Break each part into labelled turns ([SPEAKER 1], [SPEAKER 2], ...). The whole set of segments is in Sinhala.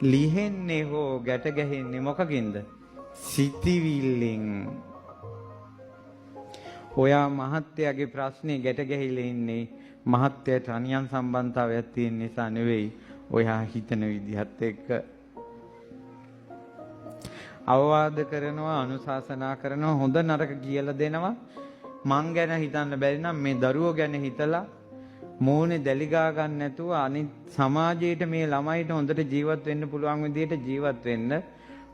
[SPEAKER 1] ලිහෙන්නේ හෝ ගැට ගැහෙන්නේ මොකකින්ද? සිතිවිල්ලෙන්. ඔයා මහත්තයාගේ ප්‍රශ්නේ ගැට ගැහිලා ඉන්නේ මහත්තයාට අනියම් සම්බන්ධතාවයක් තියෙන නිසා නෙවෙයි. ඔයා හිතන විදිහත් එක්ක අවවාද කරනවා, අනුශාසනා කරනවා, හොඳ නරක කියලා දෙනවා. මං ගැන හිතන්න බැරි නම් මේ දරුවෝ ගැන හිතලා මෝනේ දැලිගා ගන්න නැතුව අනිත් සමාජයේට මේ ළමයිට හොඳට ජීවත් වෙන්න පුළුවන් විදිහට ජීවත් වෙන්න.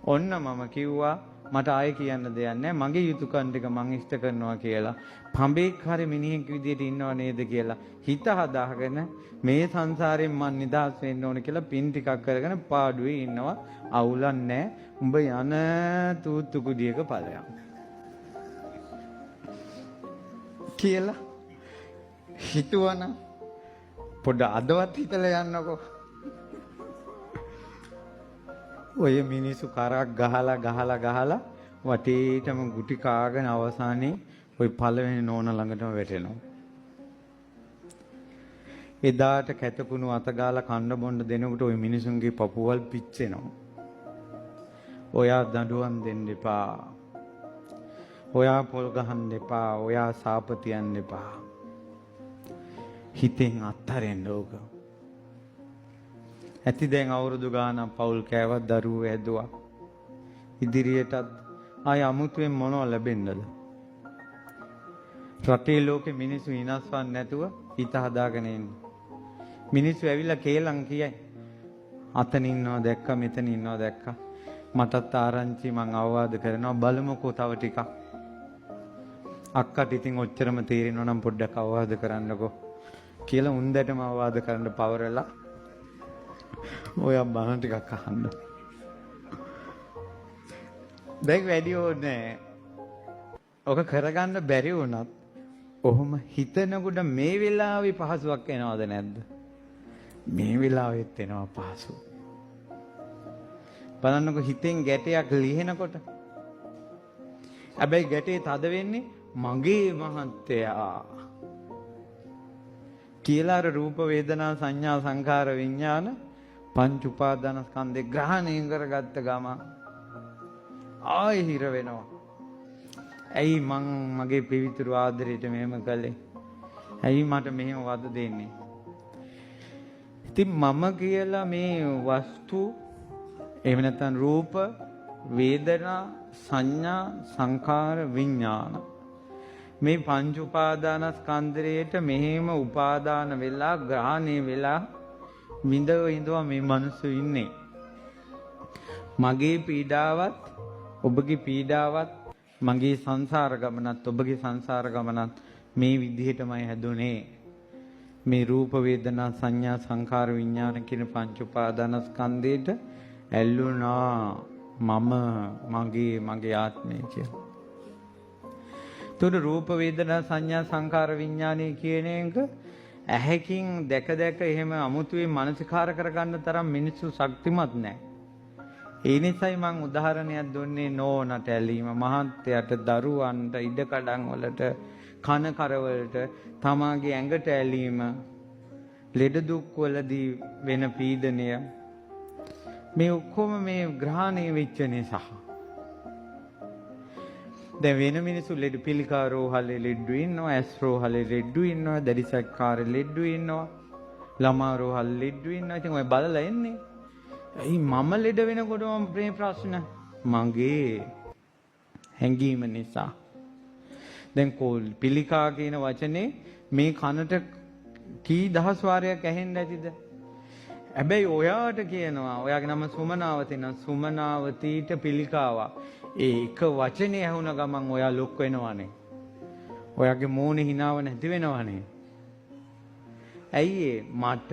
[SPEAKER 1] ඔන්න මම කිව්වා මට ආයෙ කියන්න දෙයක් නැහැ. මගේ යුතුයකම් ටික මං ඉෂ්ට කරනවා කියලා. පඹේක් හරි මිනිහෙක් විදිහට ඉන්නව නේද කියලා හිත හදාගෙන මේ සංසාරයෙන් මං නිදහස් වෙන්න ඕන කියලා පින් ටිකක් කරගෙන පාඩුවේ ඉන්නවා. අවුලක් නැහැ. උඹ යන තූත්තු කුඩියක ඵලයක් කියලා හිතුවනම් පොඩ අදවත් හිතලා යන්නකෝ. ඔය මිනිස්සු කරක් ගහලා වටේටම ගුටි කාගෙන අවසානයේ ওই පළවෙනි නෝන ළඟටම වැටෙනවා. එදාට කැතකුණු අතගාලා කන්න බොන්න දෙනකොට ওই මිනිසුන්ගේ පපුවල් පිච්චෙනවා. ඔයා දඬුවම් දෙන්න එපා. ඔයා පොල් ගහන්න එපා. ඔයා සාප තියන්න එපා. හිතෙන් අත්හරින්න ඕක. ඇති දැන් අවුරුදු ගානක් පවුල් කෑවත් දරුවෝ ඇදුවා. ඉදිරියටත් ආය අමුතුවෙන් මොනව ලැබෙන්නද? රටේ ලෝකෙ මිනිස්සු විනාශවන්නේ නැතුව හිත හදාගෙන ඉන්නේ. මිනිස්සු ඇවිල්ලා කේලම් කියයි. අතන ඉන්නවා දැක්කා, මෙතන ඉන්නවා දැක්කා. මටත් ආරංචි මං අවවාද කරනවා බලමුකෝ තව ටිකක්. අක්කට ඉතින් ඔච්චරම තේරෙනවා නම් පොඩ්ඩක් අවවාද කරන්නකෝ කියලා උන්දටම අවවාද කරන්න පවරලා ඔයා බණ ටිකක් අහන්න. දැන් වැඩි ඕනේ. ඔක කරගන්න බැරි වුණත් ඔහොම හිතනකොට මේ වෙලාවේ පහසුවක් එනවද නැද්ද? මේ වෙලාවෙත් එනවා පහසු. බලන්නකො හිතෙන් ගැටයක් ලිහෙනකොට. හැබැයි ගැටේ තද වෙන්නේ මගේ මහත්තයා කියලා අර රූප වේදනා සංඥා සංඛාර විඥාන පංච උපාදානස්කන්ධේ ග්‍රහණය කරගත්ත ගම ආයෙ හිර වෙනවා. ඇයි මං මගේ පිවිතුරු ආදරයට මෙහෙම කළේ? ඇයි මට මෙහෙම වද දෙන්නේ? ඉතින් මම කියලා මේ වස්තු එහෙම නැත්නම් රූප වේදනා සංඥා සංඛාර විඥාන මේ පංච උපාදානස්කන්ධයට මෙහෙම උපාදාන වෙලා ග්‍රහණය වෙලා විඳව මේ මිනිස්සු ඉන්නේ. මගේ පීඩාවත් ඔබගේ පීඩාවත් මගේ සංසාර ගමනත් ඔබගේ සංසාර ගමනත් මේ විදිහටමයි හැදුනේ. මේ රූප වේදනා සංඥා සංඛාර විඥාන කියන පංච උපාදානස්කන්ධයට ඇල්ලුනා මම මගේ ආත්මය කියලා. තුන රූප වේදනා සංඥා සංඛාර විඥානය කියන එක ඇහැකින් දැක එහෙම අමුතුවේ මානසිකාර කරගන්න තරම් මිනිස්සු ශක්තිමත් නැහැ. ඒ නිසායි මම උදාහරණයක් දුන්නේ නෝනට ඇලීම, මහත්යට, දරුවන්ට, ඉඩකඩම් වලට, කන කරවලට, තමාගේ ඇඟට ඇලීම, ලෙඩ දුක් වලදී වෙන පීඩනය මේ ඔක්කොම මේ ග්‍රහණය වෙච්ච නිසා. දැන් වෙන මිනිස්සු ලෙඩ පිළිකා රෝහලේ ලෙඩු ඉන්නවා, ඇස් රෝහලේ ලෙඩු ඉන්නවා, දැඩිසක්කාර ලෙඩු ඉන්නවා, ළමා රෝහල ලෙඩු ඉන්නවා. ඉතින් ඔය බලලා එන්නේ. ඇයි මම ලෙඩ වෙනකොට මේ ප්‍රශ්න? මගේ හැඟීම නිසා. දැන් කෝල් පිළිකා කියන වචනේ මේ කනට කී දහස් වාරයක් ඇහෙන්න ඇතිද? හැබැයි ඔයාට කියනවා ඔයාගේ නම සුමනාවති නම් සුමනාවතීට පිළිකාවා. ඒ එක වචනේ ඇහුන ගමන් ඔයා ලොක් වෙනවනේ. ඔයාගේ මූණේ හිනාව නැති වෙනවනේ. ඇයි මට